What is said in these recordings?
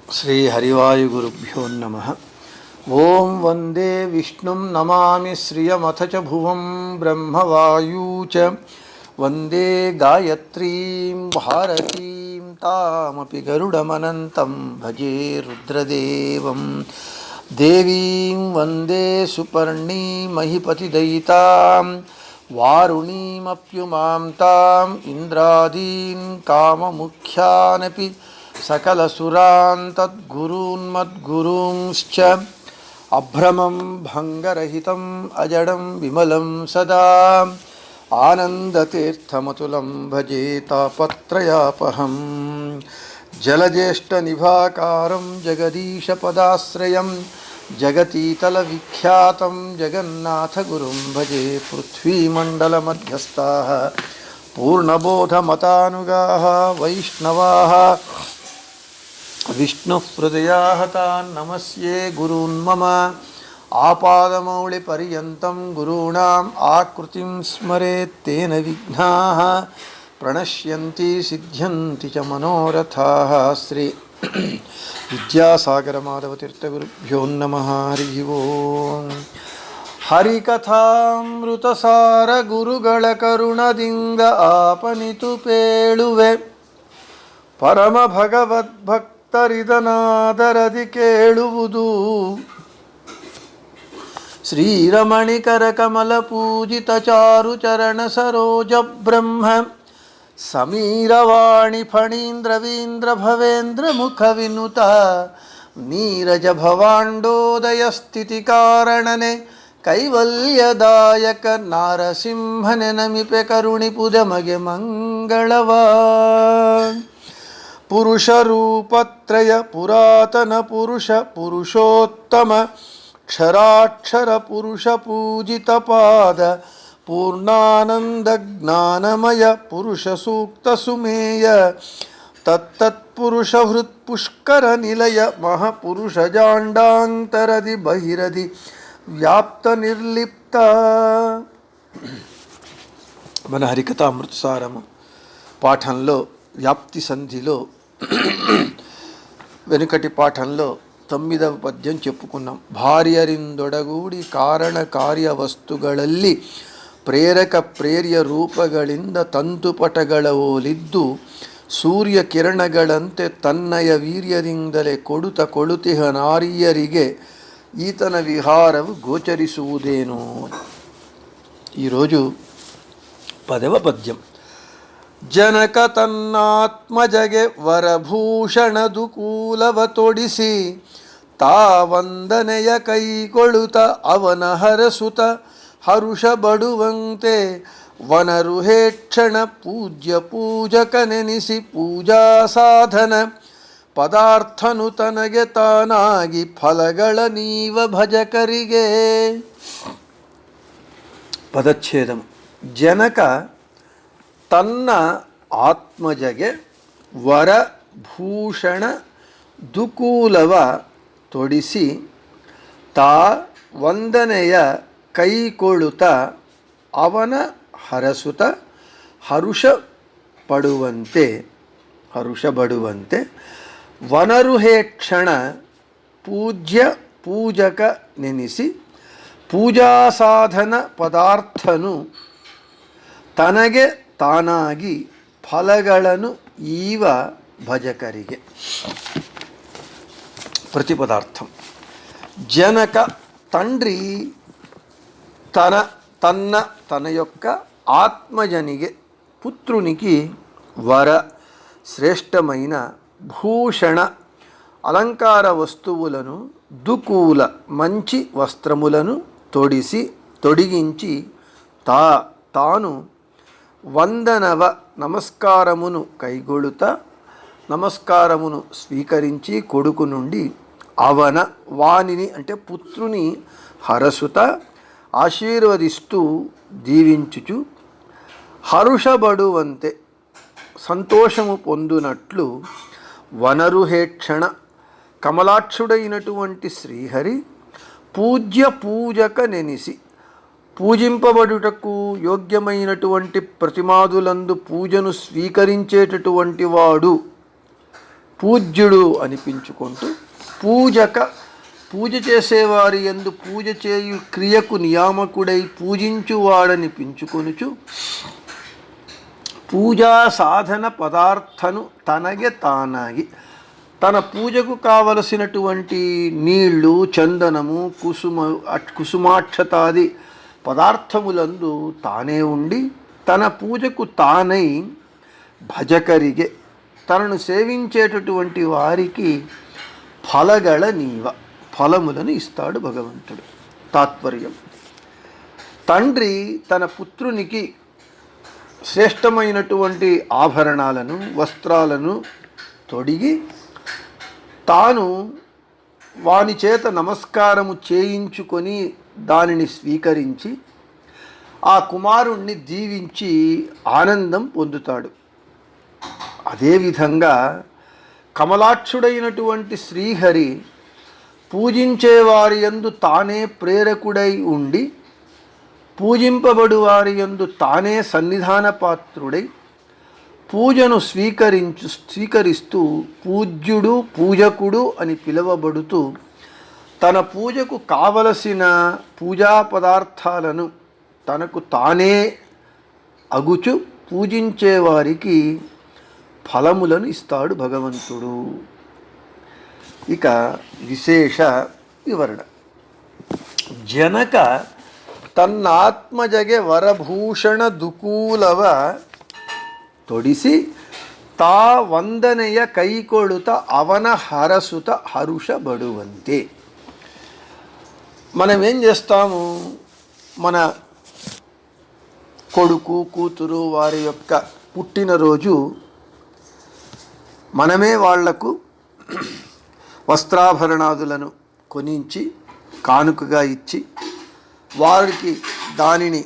श्री हरिवायुगुरुभ्यो नमः। ओं वंदे विष्णुं नमामि श्रियमथ च भुवं ब्रह्मवायू च वंदे गायत्रीं भारतीं तामपि गरुडमनन्तं भजे रुद्रदेवं देवीं वंदे सुपर्णीं महिपतिदयितां वारुणीमप्युमां ताम् इन्द्रादीन् काममुख्यानपि सकलसुरान् तद्गुरून्मद्गुरूंश्च अभ्रमं भङ्गरहितम् अजडं विमलं सदा आनन्दतीर्थमतुलं भजे तापत्रयापहं जलज्येष्ठनिभाकारं जगदीशपदाश्रयं जगतीतलविख्यातं जगन्नाथगुरुं भजे। पृथ्वीमण्डलमध्यस्थाः पूर्णबोधमतानुगाः वैष्णवाः विष्णुहृदयाः तान् नमस्ये गुरून् मम आपादमौलिपर्यन्तं गुरूणाम् आकृतिं स्मरेत् तेन विघ्नाः प्रणश्यन्ति सिद्ध्यन्ति च मनोरथाः। श्री विद्यासागरमाधवतीर्थगुरुभ्यो नमः। हरि ओम्। ಹರಿಕಥಾಮೃತಸಾರ ಗುರುಗಳ ಕರುಣದಿಂದ ಆಪನಿತು ಪೇಳುವೆ ಪರಮ ಭಗವದ್ಭಕ್ತರಿದನಾದರದಿ ಕೇಳುವುದು ಶ್ರೀರಮಣಿಕರ ಕಮಲ ಪೂಜಿತ ಚಾರು ಚರಣ ಸರೋಜ ಬ್ರಹ್ಮ ಸಮೀರವಾಣಿ ಫಣೀಂದ್ರವೀಂದ್ರ ಭವೇಂದ್ರ ಮುಖ ವಿನುತ ನೀರಜ ಭವಾಂಡೋದಯ ಸ್ಥಿತಿ ಕಾರಣನೆ ಕೈವಲ್ಯದಾಯಕ ನಾರಸಿಂಹನೆ ನಮಿಪೆ ಕರುಣಿಪುದ ಮಗೆ ಮಂಗಳವ ಪುರುಷ ರೂಪತ್ರಯ ಪುರಾತನ ಪುರುಷ ಪುರುಷೋತ್ತಮ ಕ್ಷರಾಕ್ಷರ ಪುರುಷ ಪೂಜಿತ ಪಾದ ಪೂರ್ಣಾನಂದ ಜ್ಞಾನಮಯ ಪುರುಷ ಸೂಕ್ತ ಸುಮೇಯ ತತ್ತತ್ಪುರುಷ ಹೃತ್ಪುಷ್ಕರ ನಿಲಯ ಮಹಾಪುರುಷ ಜಾಂಡಾಂತರದಿ ಬಹಿರದಿ వ్యాప్త నిర్లిప్త. మన హరికథామృతసారము పాఠంలో వ్యాప్తి సంధిలో వెనుకటి పాఠంలో 9వ పద్యం చెప్పుకున్నాం. ಭಾರ್ಯರಿಂದೊಡಗೂಡಿ ಕಾರಣ ಕಾರ್ಯ ವಸ್ತುಗಳಲ್ಲಿ ಪ್ರೇರಕ ಪ್ರೇರ್ಯ ರೂಪಗಳಿಂದ ತಂತುಪಟಗಳ ಓಲಿದ್ದು ಸೂರ್ಯ ಕಿರಣಗಳಂತೆ ತನ್ನಯ ವೀರ್ಯದಿಂದಲೇ ಕೊಡುತ್ತ ಕೊಳುತಿಹ ನಾರಿಯರಿಗೆ ಈತನ ವಿಹಾರವು ಗೋಚರಿಸುವುದೇನೋ. ಈರೋಜು 10వ ಪದ್యం. ಜನಕ ತನ್ನಾತ್ಮಜಗೆ ವರಭೂಷಣದುಕೂಲವ ತೊಡಿಸಿ ತಾವಂದನೆಯ ಕೈಗೊಳುತ್ತ ಅವನ ಹರಸುತ ಹರುಷ ಬಡುವಂತೆ ವನರುಹೇಕ್ಷಣ ಪೂಜ್ಯ ಪೂಜಕ ನೆನೆಸಿ ಪೂಜಾ ಸಾಧನ ಪದಾರ್ಥನು ತನಗೆ ತಾನಾಗಿ ಫಲಗಳ ನೀವ ಭಜಕರಿಗೆ. ಪದಚ್ಛೇದಂ. ಜನಕ ತನ್ನ ಆತ್ಮಜಗೆ ವರಭೂಷಣ ದುಕೂಲವ ತೊಡಿಸಿ ತಾ ವಂದನೆಯ ಕೈಕೊಳುತ್ತ ಅವನ ಹರಸುತ ಹರುಷ ಬಡುವಂತೆ ವನರುಹೇಕ್ಷಣ ಪೂಜ್ಯ ಪೂಜಕ ನೆನೆಸಿ ಪೂಜಾ ಸಾಧನ ಪದಾರ್ಥನು ತನಗೆ ತಾನಾಗಿ ಫಲಗಳನ್ನು ಈವ ಭಜಕರಿಗೆ. ప్రతిపదార్థం. జనక తండ్రి తన యొక్క ఆత్మజనిగే పుత్రునికి వర శ్రేష్టమైన భూషణ అలంకార వస్తువులను దుకూల మంచి వస్త్రములను తొడిగించి తాను వందనవ నమస్కారమును కైగొళుత నమస్కారమును స్వీకరించి కొడుకు నుండి అవన వానిని అంటే పుత్రుని హరసుత ఆశీర్వదిస్తూ దీవించుచు హరుషబడువంతే సంతోషము పొందునట్లు వనరుహేక్షణ కమలాక్షుడైనటువంటి శ్రీహరి పూజ్య పూజక నెనిసి పూజింపబడుటకు యోగ్యమైనటువంటి ప్రతిమాదులందు పూజను స్వీకరించేటటువంటి వాడు పూజ్యుడు అనిపించుకుంటూ పూజ చేసేవారి యందు పూజ చేయు క్రియకు నియామకుడై పూజించువాడనిపించుకొనుచు పూజా సాధన పదార్థను తనగే తానాగి తన పూజకు కావలసినటువంటి నీళ్లు, చందనము, కుసుమాక్షతాది పదార్థములందు తానే ఉండి తన పూజకు తానై భజకరిగే తనను సేవించేటటువంటి వారికి ఫలములను ఇస్తాడు భగవంతుడు. తాత్పర్యం: తండ్రి తన పుత్రునికి శ్రేష్టమైనటువంటి ఆభరణాలను, వస్త్రాలను తొడిగి తాను వాని చేత నమస్కారము చేయించుకొని దానిని స్వీకరించి ఆ కుమారుణ్ణి దీవించి ఆనందం పొందుతాడు. అదేవిధంగా కమలాక్షుడైనటువంటి శ్రీహరి పూజించేవారి యందు తానే ప్రేరకుడై ఉండి పూజింపబడు వారి యందు తానే సన్నిధాన పాత్రుడై పూజను స్వీకరిస్తూ పూజ్యుడు, పూజకుడు అని పిలువబడుతూ తన పూజకు కావలసిన పూజా పదార్థాలను తనకు తానే అగుచు పూజించేవారికి ఫలములను ఇస్తాడు భగవంతుడు. ఇక విశేష వివరణ: ಜನಕ ತನ್ನಾತ್ಮಜಗೆ ವರಭೂಷಣ ದುಕೂಲವ ತೊಡಿಸಿ ತಾ ವಂದನೆಯ ಕೈಕೊಳುತ್ತ ಅವನ ಹರಸುತ ಹರುಷ ಬಡುವಂತೆ. మనం ఏం చేస్తాము? మన కొడుకు, కూతురు వారి యొక్క పుట్టినరోజు మనమే వాళ్లకు వస్త్రాభరణాదులను కొనించి కానుకగా ఇచ్చి వారికి దానిని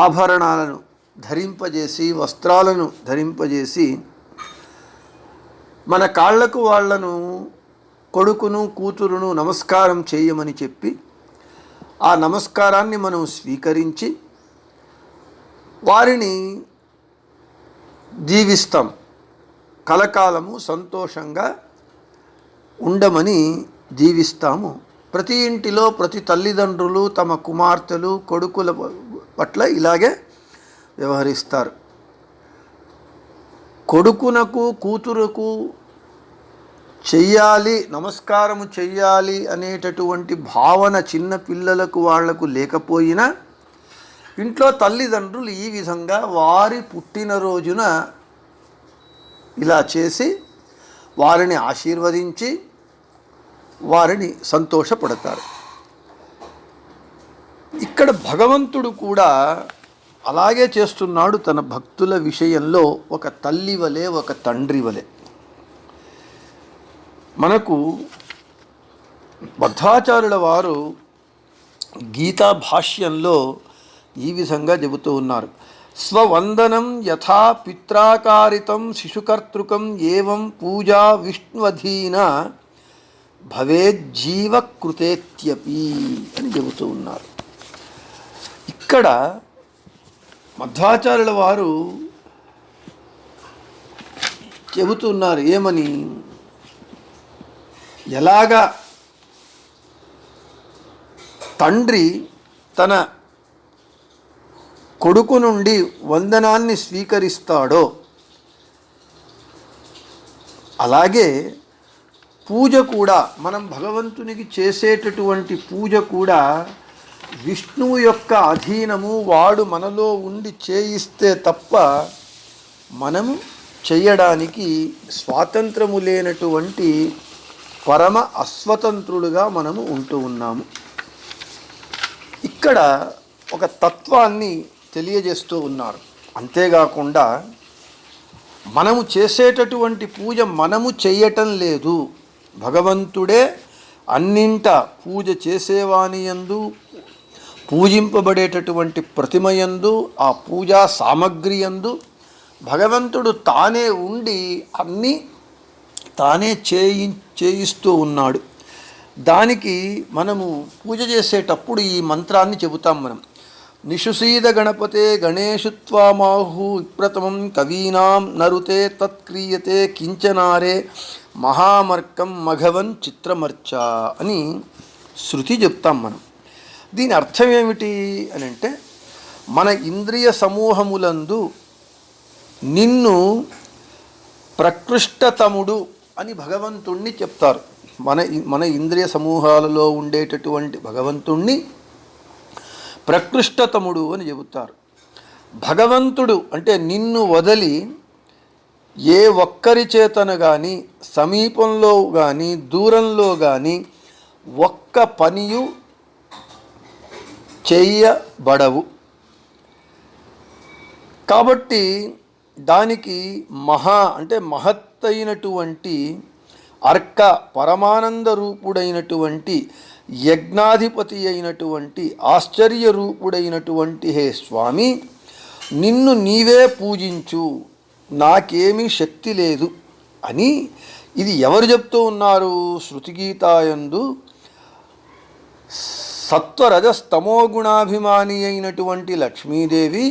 ఆభరణాలను ధరింపజేసి, వస్త్రాలను ధరింపజేసి మన కాళ్లకు వాళ్లను, కొడుకును కూతురును నమస్కారం చేయమని చెప్పి ఆ నమస్కారాన్ని మనం స్వీకరించి వారిని జీవిస్తాం. కలకాలము సంతోషంగా ఉండమని జీవిస్తాము. ప్రతి ఇంటిలో ప్రతి తల్లిదండ్రులు తమ కుమార్తెలు, కొడుకుల పట్ల ఇలాగే వ్యవహరిస్తారు. కొడుకునకు కూతురుకు నమస్కారము చెయ్యాలి అనేటటువంటి భావన చిన్న పిల్లలకు వాళ్లకు లేకపోయినా ఇంట్లో తల్లిదండ్రులు ఈ విధంగా వారి పుట్టినరోజున ఇలా చేసి వారిని ఆశీర్వదించి వారిని సంతోషపడతారు. ఇక్కడ భగవంతుడు కూడా అలాగే చేస్తున్నాడు తన భక్తుల విషయంలో. ఒక తల్లి వలె, ఒక తండ్రి వలె. మనకు బద్ధాచార్యుల వారు గీతా భాష్యంలో ఈ విధంగా చెబుతూ ఉన్నారు: స్వవందనం యథా పిత్రాకారితం శిశుకర్తృకం ఏవం పూజా విష్ణువధీన భవేజ్జీవకృతేత్యపి అని చెబుతూ ఉన్నారు. ఇక్కడ మధ్వాచార్యుల వారు చెబుతున్నారు ఏమని? ఎలాగా తండ్రి తన కొడుకు నుండి వందనాన్ని స్వీకరిస్తాడో అలాగే పూజ కూడా, మనం భగవంతునికి చేసేటటువంటి పూజ కూడా విష్ణువు యొక్క అధీనము. వాడు మనలో ఉండి చేయిస్తే తప్ప మనము చేయడానికి స్వాతంత్రము లేనటువంటి పరమ అస్వతంత్రులుగా మనము ఉంటూ ఉన్నాము. ఇక్కడ ఒక తత్వాన్ని తెలియజేస్తూ ఉన్నారు. అంతేకాకుండా మనము చేసేటటువంటి పూజ మనము చేయటం లేదు, భగవంతుడే అన్నింట పూజ చేసేవానియందు, పూజింపబడేటటువంటి ప్రతిమయందు, ఆ పూజా సామగ్రి యందు భగవంతుడు తానే ఉండి అన్నీ తానే చేయిస్తూ ఉన్నాడు. దానికి మనము పూజ చేసేటప్పుడు ఈ మంత్రాన్ని చెబుతాం. మనం నిషుసీద గణపతే గణేషు త్వామాహు విప్రతమం కవీనాం నరుతే తత్క్రియతే కించనారే మహామర్కం మఘవన్ చిత్రమర్చ అని శృతి చెప్తాం మనం. దీని అర్థం ఏమిటి అని అంటే, మన ఇంద్రియ సమూహములందు నిన్ను ప్రకృష్టతముడు అని భగవంతుణ్ణి చెప్తారు. మన ఇంద్రియ సమూహాలలో ఉండేటటువంటి భగవంతుణ్ణి ప్రకృష్టతముడు అని చెబుతారు. భగవంతుడు అంటే నిన్ను వదలి ఏ ఒక్కరి చేతన కానీ, సమీపంలో కానీ, దూరంలో కానీ ఒక్క పనియు చెయ్యబడవు. కాబట్టి దానికి అంటే మహత్తైనటువంటి అర్క పరమానంద రూపుడైనటువంటి యజ్ఞాధిపతి అయినటువంటి ఆశ్చర్య రూపుడైనటువంటి హే స్వామి, నిన్ను నీవే పూజించు, నాకేమీ శక్తి లేదు అని ఇది ఎవరు చెప్తూ ఉన్నారు? శృతిగీతాయందు సత్వరజస్తమో గుణాభిమాని అయినటువంటి లక్ష్మీదేవి,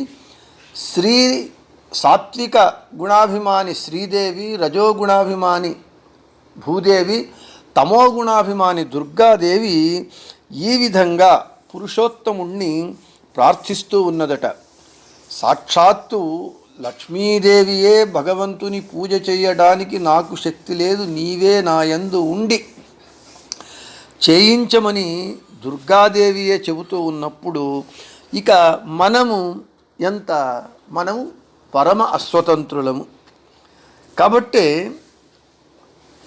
సాత్విక గుణాభిమాని శ్రీదేవి, రజోగుణాభిమాని భూదేవి, తమో గుణాభిమాని దుర్గాదేవి ఈ విధంగా పురుషోత్తముణ్ణి ప్రార్థిస్తూ ఉన్నదట. సాక్షాత్తు లక్ష్మీదేవియే భగవంతుని పూజ చేయడానికి నాకు శక్తి లేదు, నీవే నా యందు ఉండి చేయించమని దుర్గాదేవియే చెబుతూ ఉన్నప్పుడు ఇక మనము పరమ అస్వతంత్రులము. కాబట్టే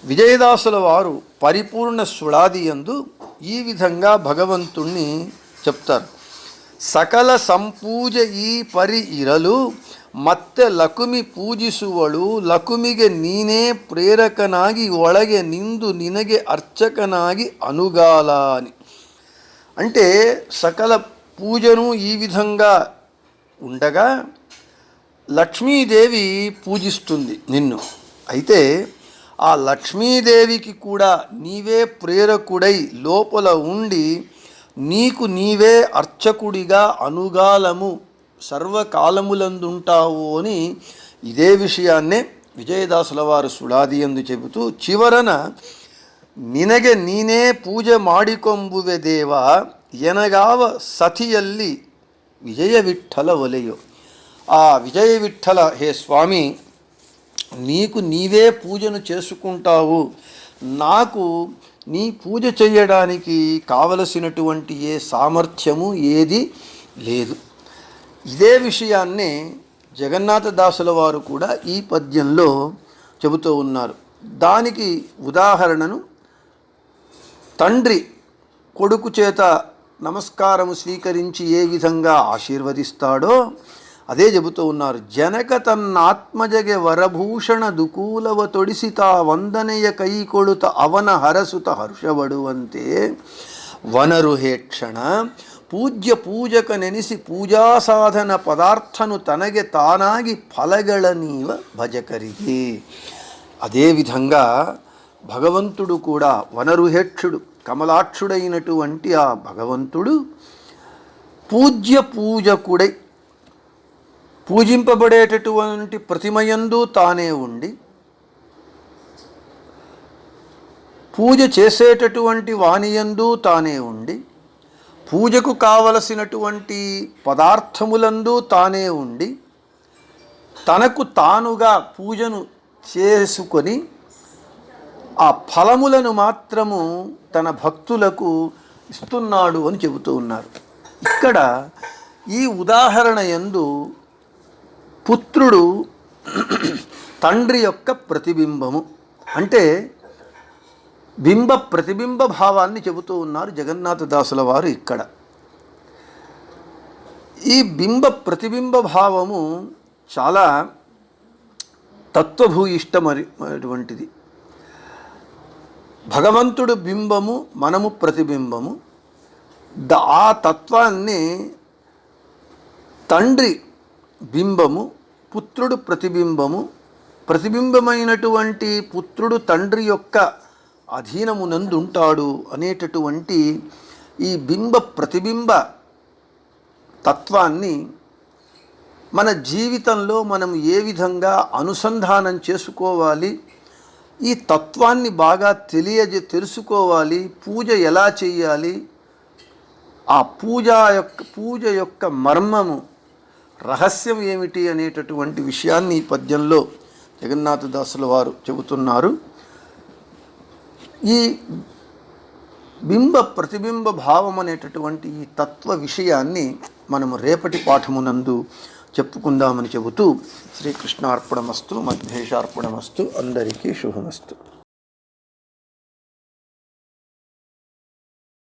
విజయదాసుల వారు పరిపూర్ణ సుళాది యందు ఈ విధంగా భగవంతుణ్ణి చెప్తారు. సకల సంపూజ ఈ పరి ఇరలు ಮತ್ತೆ ಲಕುಮಿ ಪೂಜಿಸುವಳು ಲಕುಮಿಗೆ ನೀನೇ ಪ್ರೇರಕನಾಗಿ ಒಳಗೆ ನಿಂದು ನಿನಗೆ ಅರ್ಚಕನಾಗಿ ಅನುಗಾಲ అని. అంటే సకల పూజను ఈ విధంగా ఉండగా లక్ష్మీదేవి పూజిస్తుంది నిన్ను. అయితే ఆ లక్ష్మీదేవికి కూడా నీవే ప్రేరకుడై లోపల ఉండి నీకు నీవే అర్చకుడిగా అనుగాలము సర్వకాలములందుంటావు అని ఇదే విషయాన్నే విజయదాసుల వారు సుళాదియందు చెబుతూ చివరన నినಗೆ ನೀನೇ ಪೂಜೆ ಮಾಡಿಕೊಂಬುವೆ ದೇವ ಎನಗಾವ ಸತಿಯಲ್ಲಿ విజయ విఠల ఒలయో. ఆ విజయ విఠల హే స్వామి, నీకు నీవే పూజను చేసుకుంటావు, నాకు నీ పూజ చేయడానికి కావలసినటువంటి ఏ సామర్థ్యము ఏది లేదు. ఇదే విషయాన్నే జగన్నాథదాసుల వారు కూడా ఈ పద్యంలో చెబుతూ ఉన్నారు. దానికి ఉదాహరణను తండ్రి కొడుకు చేత నమస్కారము స్వీకరించి ఏ విధంగా ఆశీర్వదిస్తాడో అదే చెబుతూ ఉన్నారు. ಜನಕ ತನ್ನಾತ್ಮಜಗೆ ವರಭೂಷಣ ದುಕೂಲವ ತೊಡಿಸಿತ ವಂದನೆಯ ಕೈಕೊಳುತ ಅವನ ಹರಸುತ ಹರ್ಷವಡುವಂತೆ ವನರು ಹೇಕ್ಷಣ ಪೂಜ್ಯ ಪೂಜಕ ನೆನೆಸಿ ಪೂಜಾ ಸಾಧನ ಪದಾರ್ಥನು ತನಗೆ ತಾನಾಗಿ ಫಲಗಳ ನೀವ ಭಜಕರಿಗೆ. అదేవిధంగా భగవంతుడు కూడా వనరుహేక్షుడు కమలాక్షుడైనటువంటి ఆ భగవంతుడు పూజకుడై పూజింపబడేటటువంటి ప్రతిమయందు తానే ఉండి పూజ చేసేటటువంటి వాణియందు తానే ఉండి పూజకు కావలసినటువంటి పదార్థములందు తానే ఉండి తనకు తానుగా పూజను చేసుకొని ఆ ఫలములను మాత్రము తన భక్తులకు ఇస్తున్నాడు అని చెబుతూ ఉన్నారు. ఇక్కడ ఈ ఉదాహరణ యందు పుత్రుడు తండ్రి యొక్క ప్రతిబింబము అంటే ప్రతిబింబ భావాన్ని చెబుతూ ఉన్నారు జగన్నాథదాసుల వారు. ఇక్కడ ఈ ప్రతిబింబ భావము చాలా తత్వభూయిష్టమైనటువంటిది. భగవంతుడు బింబము, మనము ప్రతిబింబము. ఆ తత్వాన్ని తండ్రి బింబము, పుత్రుడు ప్రతిబింబము. ప్రతిబింబమైనటువంటి పుత్రుడు తండ్రి యొక్క అధీనమునందుంటాడు అనేటటువంటి ఈ ప్రతిబింబ తత్వాన్ని మన జీవితంలో మనం ఏ విధంగా అనుసంధానం చేసుకోవాలి, ఈ తత్వాన్ని బాగా తెలుసుకోవాలి, పూజ ఎలా చేయాలి, ఆ పూజ యొక్క మర్మము రహస్యం ఏమిటి అనేటటువంటి విషయాన్ని ఈ పద్యంలో జగన్నాథదాసుల వారు చెబుతున్నారు. ఈ ప్రతిబింబ భావం అనేటటువంటి ఈ తత్వ విషయాన్ని మనము రేపటి పాఠమునందు చెప్పుకుందామని చెబుతూ శ్రీకృష్ణార్పణమస్తు, మధ్యేశార్పణమస్తు, అందరికీ శుభమస్తు.